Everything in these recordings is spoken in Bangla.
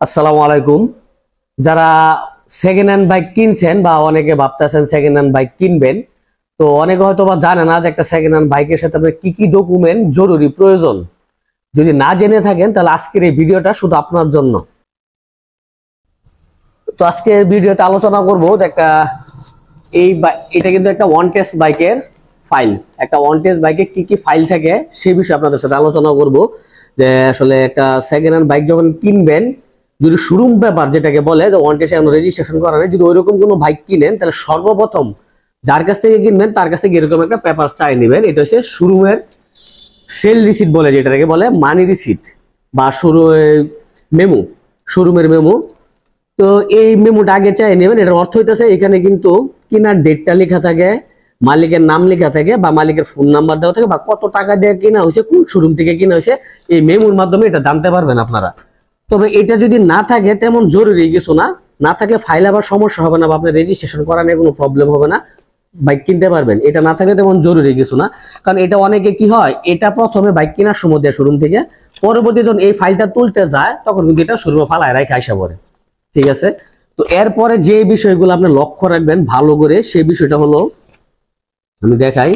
আসসালামু আলাইকুম। যারা সেকেন্ড হ্যান্ড বাইক কিনছেন বা অনেকে ভাবতেছেন সেকেন্ড হ্যান্ড বাইক কিনবেন, তো অনেকে হয়তো বা জানে না যে একটা সেকেন্ড হ্যান্ড বাইকের সাথে আপনার কি কি ডকুমেন্ট জরুরি প্রয়োজন। যদি না জেনে থাকেন তাহলে আজকের এই ভিডিওটা শুধু আপনার জন্য। তো আজকে ভিডিওতে আলোচনা করব যে এটা কিন্তু একটা ওয়ান টেস্ট বাইকের ফাইল। একটা ওয়ান টেস্ট বাইকে কি কি ফাইল থাকে সেই বিষয়ে আপনাদের সাথে আলোচনা করব। যে আসলে একটা সেকেন্ড হ্যান্ড বাইক যখন কিনবেন, যদি শোরুম পেপার যেটাকে বলে যে ওয়ান টেস্ট রেজিস্ট্রেশন করা নেই, যদি ওইরকম কোনো বাইক কিনেন তাহলে সর্বপ্রথম যার কাছ থেকে কিনবেন তার কাছ থেকে এরকম একটা পেপার চাই নেবেন। এটা হচ্ছে শোরুমের সেল রিসিট বলে, যেটাকে বলে মানি রিসিট বা মেমো, শোরুমের মেমো। তো এই মেমোটা আগে চাই নেবেন। এটার অর্থ হইতেছে এখানে কিন্তু কিনার ডেটটা লেখা থাকে, মালিকের নাম লেখা থাকে বা মালিকের ফোন নাম্বার দেওয়া থাকে, বা কত টাকা দিয়ে কিনা হয়েছে, কোন শোরুম থেকে কিনা হয়েছে, এই মেমোর মাধ্যমে এটা জানতে পারবেন আপনারা। তবে এটা যদি না থাকে তেমন জরুরি কিছু না, না থাকলে ফাইল আবার সমস্যা হবে না বা আপনার রেজিস্ট্রেশন করা নিয়ে কোনো প্রবলেম হবে না, বাইক কিনতে পারবেন। এটা না থাকলে তেমন জরুরি কিছু না, কারণ এটা অনেকে কি হয়, এটা প্রথমে বাইক কেনার সময় দেয় শোরুম থেকে, পরবর্তী যখন এই ফাইলটা তুলতে যায় তখন কিন্তু এটা শোরুমে ফালায় রাখে আইসা পড়ে। ঠিক আছে, তো এরপরে যে বিষয়গুলো আপনি লক্ষ্য রাখবেন ভালো করে, সেই বিষয়টা হলো আমি দেখাই।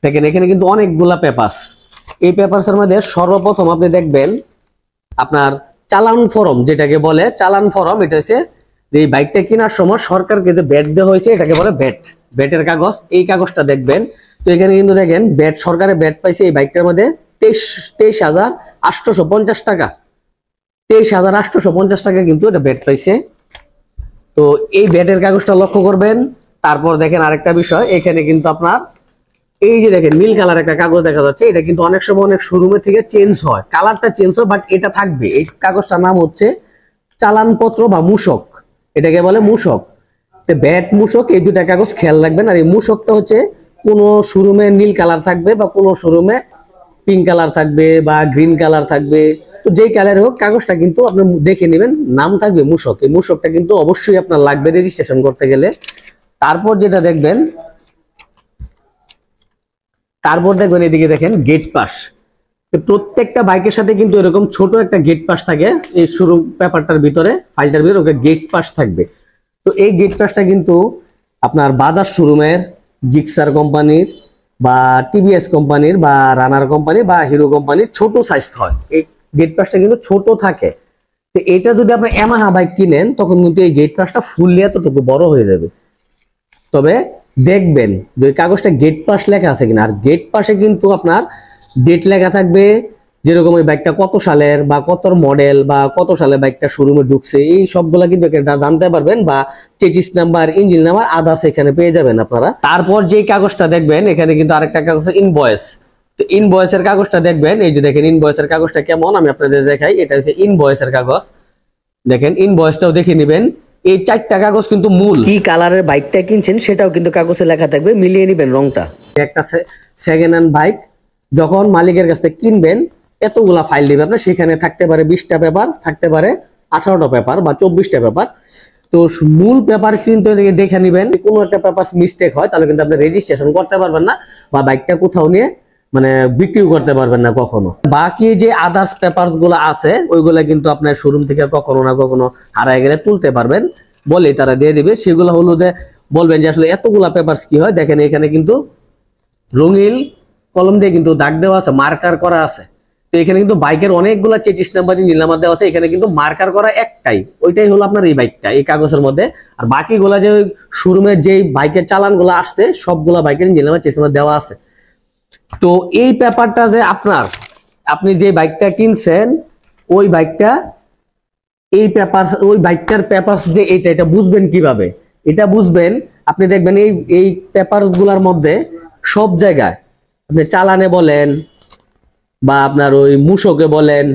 দেখেন এখানে কিন্তু অনেকগুলা পেপারস। এই পেপারসের মধ্যে সর্বপ্রথম আপনি দেখবেন আপনার চালান ফরম, যেটাকে বলে চালান ফরম। এটা হচ্ছে যে এই বাইকটা কেনার সময় সরকারকে যে ব্যাট দেওয়া হয়েছে এটাকে বলে ব্যাটের কাগজ। এই কাগজটা দেখবেন। তো এখানে কিন্তু দেখেন ব্যাট, সরকারের ব্যাট পাইছে এই বাইকটার মধ্যে 23,850 টাকা। 23,850 টাকা কিন্তু এটা ব্যাট পাইছে। তো এই ব্যাটের কাগজটা লক্ষ্য করবেন। তারপর দেখেন আরেকটা বিষয়, এখানে কিন্তু আপনার এই যে দেখেন নীল কালার একটা কাগজ দেখা যাচ্ছে, এটা কিন্তু অনেক সময় অনেক শোরুমে থেকে চেঞ্জ হয়, কালারটা চেঞ্জ হয়, বাট এটা থাকবে। এই কাগজটার নাম হচ্ছে চালানপত্র বা মূসক, এটাকে বলে মূসক। তো ব্যাট মূসক এই দুটা কাগজ খেয়াল রাখবেন। আর এই মূসকটা হচ্ছে কোনো শোরুমে নীল কালার থাকবে বা কোনো শোরুমে পিঙ্ক কালার থাকবে বা গ্রিন কালার থাকবে। তো যেই কালার হোক কাগজটা কিন্তু আপনি দেখে নেবেন, নাম থাকবে মূসক। এই মূসকটা কিন্তু অবশ্যই আপনার লাগবে রেজিস্ট্রেশন করতে গেলে। তারপর যেটা দেখবেন, এদিকে দেখেন গেট পাস। প্রত্যেকটা বাইকের সাথে কিন্তু এরকম ছোট একটা গেট পাস থাকে। এই শোরুম পেপারটার ভিতরে, ফাইলটার ভিতরে ওকে গেট পাস থাকবে। তো এই গেট পাসটা কিন্তু আপনার বাজাজ শোরুমের, জিক্সার কোম্পানির বা টিভিএস কোম্পানির বা রানার কোম্পানি বা হিরো কোম্পানির ছোট সাইজ হয়। এই গেট পাসটা কিন্তু ছোট থাকে। তো এটা যদি আপনি ইয়ামাহা বাইক কিনেন তখন কিন্তু এই গেট পাসটা ফুললি এতটুকু বড় হয়ে যাবে। তবে দেখবেন যে কাগজটা গেট পাস লেখা আছে কিনা। আর গেট পাশে কিন্তু আপনার ডেট লেখা থাকবে, যেরকম ওই বাইকটা কত সালের বা কত মডেল বা কত সালে বাইকটা শোরুমে ঢুকছে, এই সবগুলা কিন্তু জানতে পারবেন। বা chassis number, engine number, others এখানে পেয়ে যাবেন আপনারা। তারপর যে কাগজটা দেখবেন, এখানে কিন্তু আরেকটা কাগজ ইনভয়েস। তো ইনভয়েসের কাগজটা দেখবেন, এই যে দেখেন ইনভয়েসের কাগজটা কেমন আমি আপনাদের দেখাই। এটা হচ্ছে ইনভয়েসের কাগজ। দেখেন ইনভয়েসটাও দেখে নেবেন। এই 4টা কাগজ কিন্তু মূল, কি কালারের বাইকটা কিনছেন সেটাও কিন্তু কাগজে লেখা থাকবে, মিলিয়ে নেবেন রংটা। একটা সেকেন্ড হ্যান্ড বাইক যখন মালিকের কাছ থেকে কিনবেন, এতগুলা ফাইল দিবে আপনার। সেখানে থাকতে পারে 20টা পেপার, থাকতে পারে 18টা পেপার বা 24টা পেপার। তো মূল পেপার কিন্তু দেখে নেবেন। কোনো একটা পেপার মিস্টেক হয় তাহলে কিন্তু আপনি রেজিস্ট্রেশন করতে পারবেন না বা বাইকটা কোথাও নিয়ে মানে বিক্রিও করতে পারবেন না কখনো। বাকি যে আদার্স পেপারস গুলো আছে ওইগুলা কিন্তু আপনার শোরুম থেকে কখনো না কখনো হারায় গেলে তুলতে পারবেন, বলে তারা দিয়ে দিবে। সেগুলো হলো যে বলবেন যে আসলে এতগুলা পেপারস কি হয়। দেখেন এখানে কিন্তু রঙিন কলম দিয়ে কিন্তু দাগ দেওয়া আছে, মার্কার করা আছে। তো এখানে কিন্তু বাইকের অনেকগুলা চেসিস নাম্বার, ইঞ্জিন নাম্বার দেওয়া আছে। এখানে কিন্তু মার্কার করা একটাই, ওইটাই হলো আপনার এই বাইকটা এই কাগজের মধ্যে। আর বাকিগুলা যে শোরুমের যে বাইকের চালান গুলা আসছে সবগুলা বাইকের ইঞ্জিন নাম্বার, চেসিস নাম্বার দেওয়া আছে। তো এই পেপারটা যে আপনি যে বাইকটা কিনছেন ওই বাইকটা, এই পেপার, ওই বাইকটার পেপার যে এটা বুঝবেন কিভাবে? এটা বুঝবেন আপনি দেখবেন এই পেপার গুলার মধ্যে সব জায়গায় আপনি চালানে বলেন বা আপনার ওই মূসকে বলেন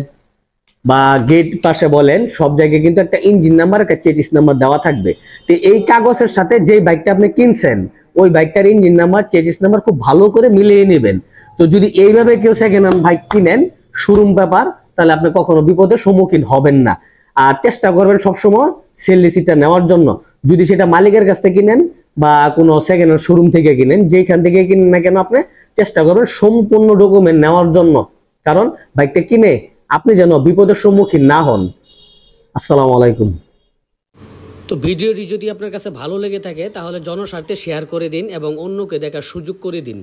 বা গেট পাশে বলেন, সব জায়গায় কিন্তু একটা ইঞ্জিন নাম্বার, একটা চেসিস নাম্বার দেওয়া থাকবে। তো এই কাগজের সাথে যে বাইকটা আপনি কিনছেন ওই বাইকটার ইঞ্জিন নাম্বার, চেসিস নাম্বার খুব ভালো করে মিলিয়ে নেবেন। তো যদি এইভাবে কেউ সেকেন্ড হ্যান্ড বাইক কিনেন শোরুম পেপার, তাহলে আপনি কখনো বিপদের সম্মুখীন হবেন না। আর চেষ্টা করবেন সবসময় সেল রিসিটটা নেওয়ার জন্য। যদি সেটা মালিকের কাছ থেকে কিনেন বা কোনো সেকেন্ড হ্যান্ড শোরুম থেকে কিনেন, যেখান থেকে কিনেন না কেন আপনি চেষ্টা করবেন সম্পূর্ণ ডকুমেন্ট নেওয়ার জন্য। কারণ বাইকটা কিনে আপনি যেন বিপদের সম্মুখীন না হন। আসসালামু আলাইকুম। তো ভিডিওটি যদি আপনার কাছে ভালো লেগে থাকে তাহলে জনস্বার্থে শেয়ার করে দিন এবং অন্যকে দেখার সুযোগ করে দিন।